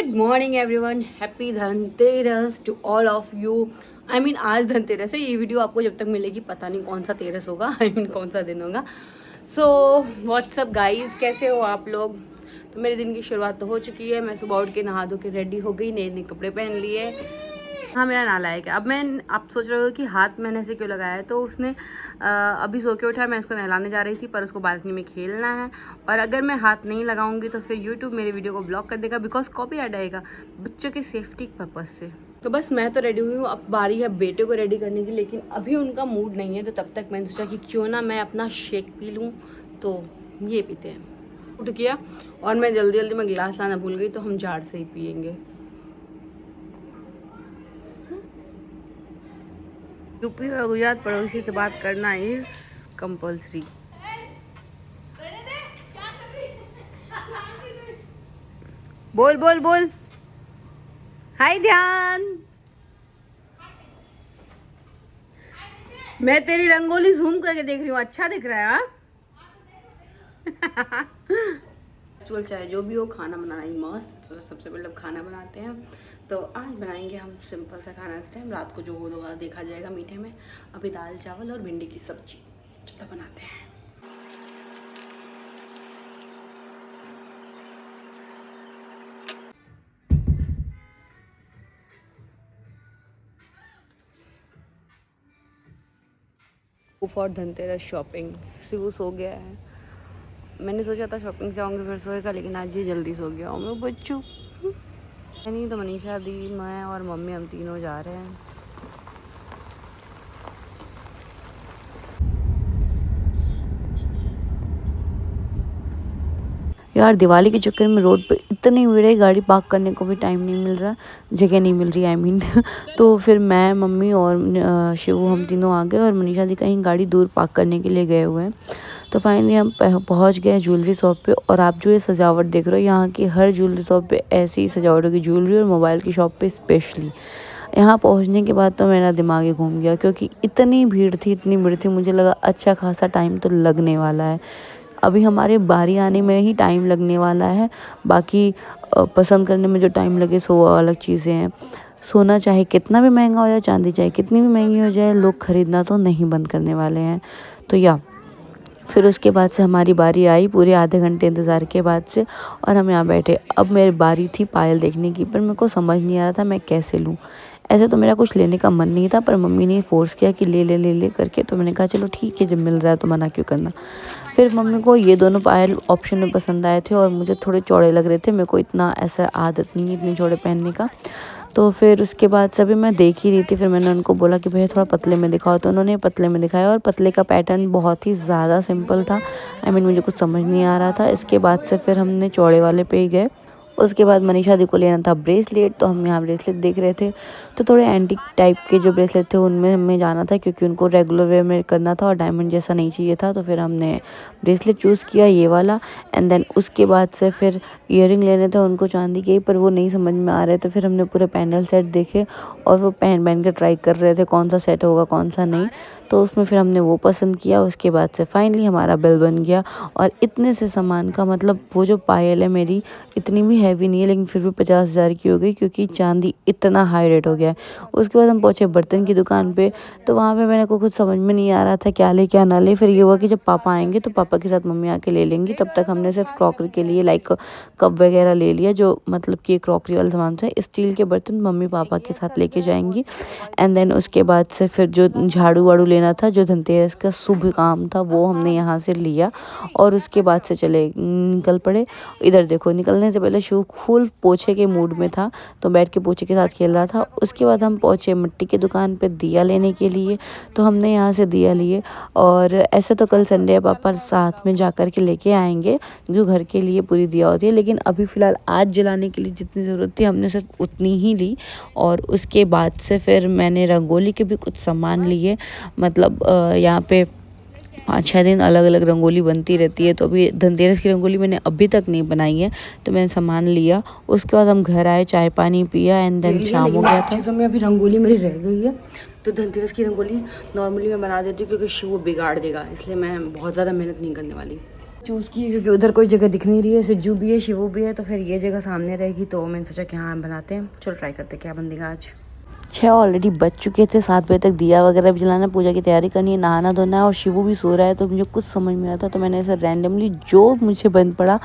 Good morning everyone, happy Dhanteras to all of you. I mean आज धनतेरस है। ये video आपको जब तक मिलेगी पता नहीं कौन सा तेरस होगा, आई मीन कौन सा दिन होगा। सो व्हाट्सअप गाइज, कैसे हो आप लोग। तो मेरे दिन की शुरुआत तो हो चुकी है। मैं सुबह उठ के नहा धो के रेडी हो गई, नए नए कपड़े पहन लिए। हाँ, मेरा नाला है क्या। अब मैं आप सोच रहे हो कि हाथ मैंने ऐसे क्यों लगाया है, तो उसने अभी सो के उठा है। मैं उसको नहलाने जा रही थी, पर उसको बालकनी में खेलना है। और अगर मैं हाथ नहीं लगाऊंगी तो फिर यूट्यूब मेरे वीडियो को ब्लॉक कर देगा, बिकॉज कॉपीराइट आएगा बच्चों के सेफ्टी पर्पज़ से। तो बस मैं तो रेडी हुई हूँ, अब बारी है बेटे को रेडी करने की, लेकिन अभी उनका मूड नहीं है। तो तब तक मैंने सोचा कि क्यों ना मैं अपना शेक पी लूँ, तो ये पीते हैं। उठ किया और मैं जल्दी जल्दी में गिलास लाना भूल गई, तो हम जार से ही पियेंगे। यूपी और गुजरात पड़ोसी से बात करना इज कंपल्सरी। बोल बोल बोल। हाय ध्यान, मैं तेरी रंगोली जूम करके देख रही हूँ, अच्छा दिख रहा है। हाँ फेस्टिवल चाहे जो भी हो, खाना बनाना ही मस्त। तो सबसे पहले खाना बनाते हैं। तो आज बनाएंगे हम सिंपल सा खाना। इस टाइम रात को जो होगा देखा जाएगा मीठे में। अभी दाल चावल और भिंडी की सब्जी। चलो बनाते हैं। For Dhanteras shopping. शिवू सो गया है। मैंने सोचा था शॉपिंग से आऊँगी फिर सोएगा, लेकिन आज ये जल्दी सो गया हूँ मैं बच्चू। नहीं तो मनीषा दी, मैं और मम्मी, हम तीनों जा रहे हैं। यार दिवाली के चक्कर में रोड पे इतनी भीड़ है, गाड़ी पार्क करने को भी टाइम नहीं मिल रहा, जगह नहीं मिल रही, आई मीन तो फिर मैं, मम्मी और शिवू हम तीनों आ गए, और मनीषा दी कहीं गाड़ी दूर पार्क करने के लिए गए हुए हैं। तो फाइनली हम पहुंच गए ज्वेलरी शॉप पे। और आप जो ये सजावट देख रहे हो, यहाँ की हर ज्वेलरी शॉप पे ऐसी ही सजावट होगी, ज्वेलरी और मोबाइल की शॉप पे स्पेशली। यहाँ पहुँचने के बाद तो मेरा दिमाग ही घूम गया, क्योंकि इतनी भीड़ थी, इतनी भीड़ थी, मुझे लगा अच्छा खासा टाइम तो लगने वाला है। अभी हमारे बारी आने में ही टाइम लगने वाला है, बाकी पसंद करने में जो टाइम लगे सो अलग चीज़ें हैं। सोना चाहे कितना भी महंगा हो जाए, चांदी चाहे कितनी भी महंगी हो जाए, लोग ख़रीदना तो नहीं बंद करने वाले हैं। तो या फिर उसके बाद से हमारी बारी आई, पूरे आधे घंटे इंतज़ार के बाद से, और हम यहाँ बैठे। अब मेरी बारी थी पायल देखने की, पर मेरे को समझ नहीं आ रहा था मैं कैसे लूँ। ऐसे तो मेरा कुछ लेने का मन नहीं था, पर मम्मी ने फोर्स किया कि ले ले ले ले करके, तो मैंने कहा चलो ठीक है, जब मिल रहा है तो मना क्यों करना। फिर मम्मी को ये दोनों पायल ऑप्शन में पसंद आए थे, और मुझे थोड़े चौड़े लग रहे थे। मेरे को इतना ऐसा आदत नहीं है इतने चौड़े पहनने का। तो फिर उसके बाद सभी मैं देख ही रही थी, फिर मैंने उनको बोला कि भैया थोड़ा पतले में दिखाओ, तो उन्होंने पतले में दिखाया, और पतले का पैटर्न बहुत ही ज़्यादा सिंपल था। आई मीन मुझे कुछ समझ नहीं आ रहा था। इसके बाद से फिर हमने चौड़े वाले पे ही गए। उसके बाद मनीषा दी को लेना था ब्रेसलेट, तो हम यहाँ ब्रेसलेट देख रहे थे। तो थोड़े एंटीक टाइप के जो ब्रेसलेट थे उनमें हमें जाना था, क्योंकि उनको रेगुलर वे में करना था और डायमंड जैसा नहीं चाहिए था। तो फिर हमने ब्रेसलेट चूज़ किया ये वाला। एंड देन उसके बाद से फिर ईयरिंग लेने थे उनको चांदी के, पर वो नहीं समझ में आ रहे। तो फिर हमने पूरे पैंडल सेट देखे, और वो पहन पहन के ट्राई कर रहे थे कौन सा सेट होगा कौन सा नहीं। तो उसमें फिर हमने वो पसंद किया। उसके बाद से फाइनली हमारा बिल बन गया। और इतने से सामान का, मतलब वो जो पायल है मेरी इतनी भी हैवी नहीं है, लेकिन फिर भी 50,000 की हो गई, क्योंकि चांदी इतना हाई रेट हो गया है। उसके बाद हम पहुँचे बर्तन की दुकान पे। तो वहाँ पे मेरे को कुछ समझ में नहीं आ रहा था क्या ले क्या ना ले। फिर ये हुआ कि जब पापा आएंगे तो पापा के साथ मम्मी आके ले लेंगी। तब तक हमने सिर्फ क्रॉकरी के लिए लाइक कप वगैरह ले लिया, जो मतलब कि क्रॉकरी वाला सामान था। स्टील के बर्तन मम्मी पापा के साथ लेके जाएंगी। एंड देन उसके बाद से फिर जो झाड़ू वाड़ू लेना था, जो धनतेरस का शुभ काम था, वो हमने यहाँ से लिया। और उसके बाद से चले निकल पड़े। इधर देखो, निकलने से पहले शिव फुल पोछे के मूड में था, तो बैठ के पोछे के साथ खेल रहा था। उसके बाद हम पहुँचे मिट्टी की दुकान पे दिया लेने के लिए। तो हमने यहाँ से दिया लिए। और ऐसे तो कल संडे है, पापा साथ में जा कर के लेके आएंगे, जो घर के लिए पूरी दिया होती है। लेकिन अभी फ़िलहाल आज जलाने के लिए जितनी ज़रूरत थी हमने सिर्फ उतनी ही ली। और उसके बाद से फिर मैंने रंगोली के भी कुछ सामान लिए। मतलब यहाँ पे 5-6 दिन अलग अलग रंगोली बनती रहती है, तो अभी धनतेरस की रंगोली मैंने अभी तक नहीं बनाई है, तो मैंने सामान लिया। उसके बाद हम घर आए, चाय पानी पिया, एंड देन शाम हो गया था। चीज़ों में अभी रंगोली मेरी रह गई है। तो धनतेरस की रंगोली नॉर्मली मैं बना देती हूँ, क्योंकि शिव वो बिगाड़ देगा, इसलिए मैं बहुत ज़्यादा मेहनत नहीं करने वाली। चूज़ की क्योंकि उधर कोई जगह दिख नहीं रही है, सिज्जू भी है, शिवू भी है, तो फिर ये जगह सामने रहेगी। तो मैंने सोचा कि हाँ बनाते हैं, चलो ट्राई करते हैं क्या बनेगा आज। 6 ऑलरेडी बज चुके थे, 7 बजे तक दिया वगैरह भी जलाना, पूजा की तैयारी करनी है, नहाना धोना है और शिवू भी सो रहा है। तो मुझे कुछ समझ में आया था, तो मैंने ऐसे रैंडमली जो मुझे बन पड़ा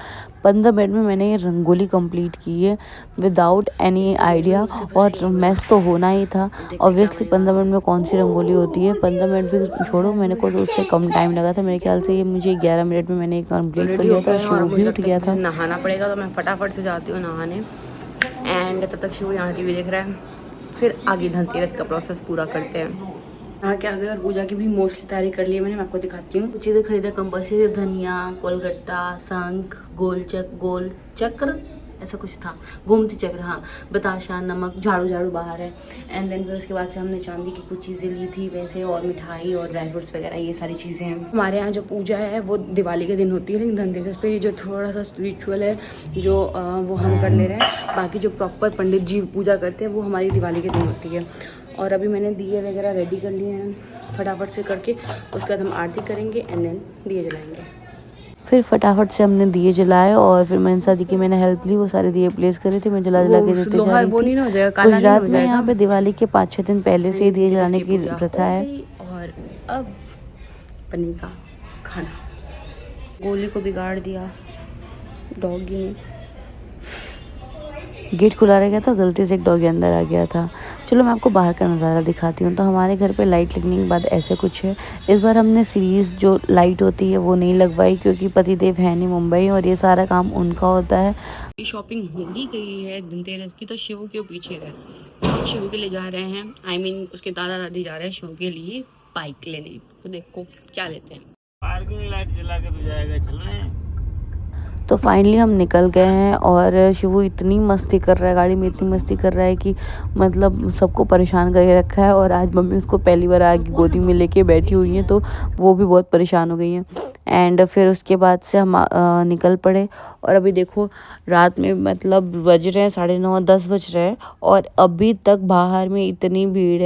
15 मिनट में मैंने ये रंगोली कंप्लीट की है विदाउट एनी आइडिया। और मैस तो होना ही था ऑब्वियसली, 15 मिनट में कौन सी रंगोली होती है। 15 मिनट भी छोड़ो, मैंने को तो उससे कम टाइम लगा था। मेरे ख्याल से ये मुझे 11 मिनट में मैंने कंप्लीट कर लिया था। शिवू भी उठ गया था। नहाना पड़ेगा तो मैं फटाफट से जाती हूँ नहाने, एंड तब तक शिवू यहाँ टीवी देख रहा है। फिर आगे धनतेरस का प्रोसेस पूरा करते हैं। यहाँ के आगे और पूजा की भी मोस्टली तैयारी कर ली है मैंने, मैं आपको दिखाती हूँ। चीज़ें खरीदा कंपल्सरी, धनिया, कोलगट्टा, शंख, गोल चक्र ऐसा कुछ था, गोमती चक्र, हाँ, बताशा, नमक, झाड़ू बाहर है। एंड देन फिर उसके बाद से हमने चांदी की कुछ चीज़ें ली थी वैसे, और मिठाई और ड्राई फ्रूट्स वगैरह, ये सारी चीज़ें हैं। हमारे यहाँ जो पूजा है वो दिवाली के दिन होती है, लेकिन धनतेरस पे जो थोड़ा सा रिचुअल है जो वो हम कर ले रहे हैं। बाकी जो प्रॉपर पंडित जी पूजा करते हैं वो हमारी दिवाली के दिन होती है। और अभी मैंने दिए वगैरह रेडी कर लिए हैं फटाफट से करके, उसके बाद हम आरती करेंगे एंड देन दिए जलाएंगे। फिर फटाफट से हमने दिए जलाए और फिर मैंने शादी की मैंने हेल्प ली, वो सारे दिए प्लेस करे थे, मैं जला के देते जा रही थी। गुजरात में यहाँ पे दिवाली के 5-6 दिन पहले से दिए जलाने की प्रथा है। और अब पनीर का खाना, गोली को बिगाड़ दिया डॉगी ने, गेट खुला रह गया था, गलती से एक डॉगी अंदर आ गया था। चलो मैं आपको बाहर का नज़ारा दिखाती हूँ। तो हमारे घर पे लाइट लगने के बाद ऐसे कुछ है। इस बार हमने सीरीज़ जो लाइट होती है वो नहीं लगवाई क्योंकि पतिदेव है नहीं मुंबई और ये सारा काम उनका होता है। शॉपिंग हो ही गई है धनतेरस की, तो शिवू के पीछे गए, शिवू के लिए जा रहे हैं, I mean, उसके दादा दादी जा रहे हैं शिवू के लिए बाइक लेने। तो देखो क्या लेते हैं। पार्किंग लाइट जला के तो जाएगा, चल रहे हैं। तो फाइनली हम निकल गए हैं और शिवू इतनी मस्ती कर रहा है, गाड़ी में इतनी मस्ती कर रहा है कि मतलब सबको परेशान करके रखा है। और आज मम्मी उसको पहली बार आगे गोदी में लेके बैठी हुई हैं, तो वो भी बहुत परेशान हो गई हैं। एंड फिर उसके बाद से हम निकल पड़े। और अभी देखो रात में मतलब बज रहे हैं 9:30-10 बज रहे हैं और अभी तक बाहर में इतनी भीड़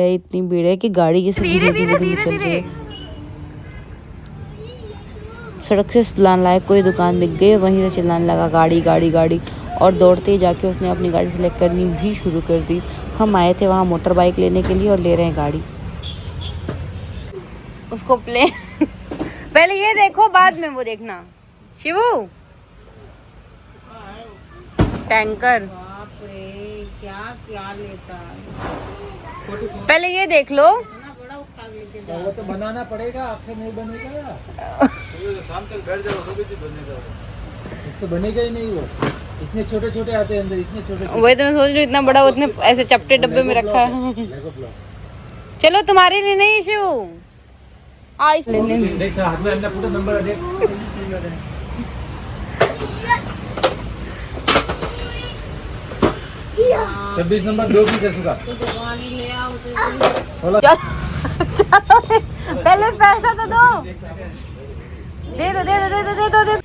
है कि गाड़ी जैसे धीरे धीरे चल रही है। सड़क से चिल्लाने लायक कोई दुकान दिख गई और वहीं से चिल्लाने लगा गाड़ी। और दौड़ते ही जाके उसने अपनी गाड़ी सेलेक्ट करनी भी शुरू कर दी। हम आए थे वहाँ मोटर बाइक लेने के लिए और ले रहे हैं गाड़ी। उसको प्ले पहले ये देखो बाद में वो देखना। शिवू टैंकर, बाप रे क्या लेता है, पहले ये देख लो। वो तो बनाना पड़ेगा, आपसे नहीं बनेगा। शाम तक बैठ जाओ तो भी बनेगा, इससे बनेगा ही नहीं। वो इतने छोटे छोटे आते हैं अंदर, इतने छोटे। वही तो मैं सोच रही हूँ, इतना बड़ा उतने ऐसे चपटे डब्बे में रखा है। चलो तुम्हारे लिए नहीं शिवू, आ इस लेने देख हाथ में अंदर पूरा नंबर देख। 26 नंबर 2 भी दे का। चलो पहले पैसा तो दो, दे दो।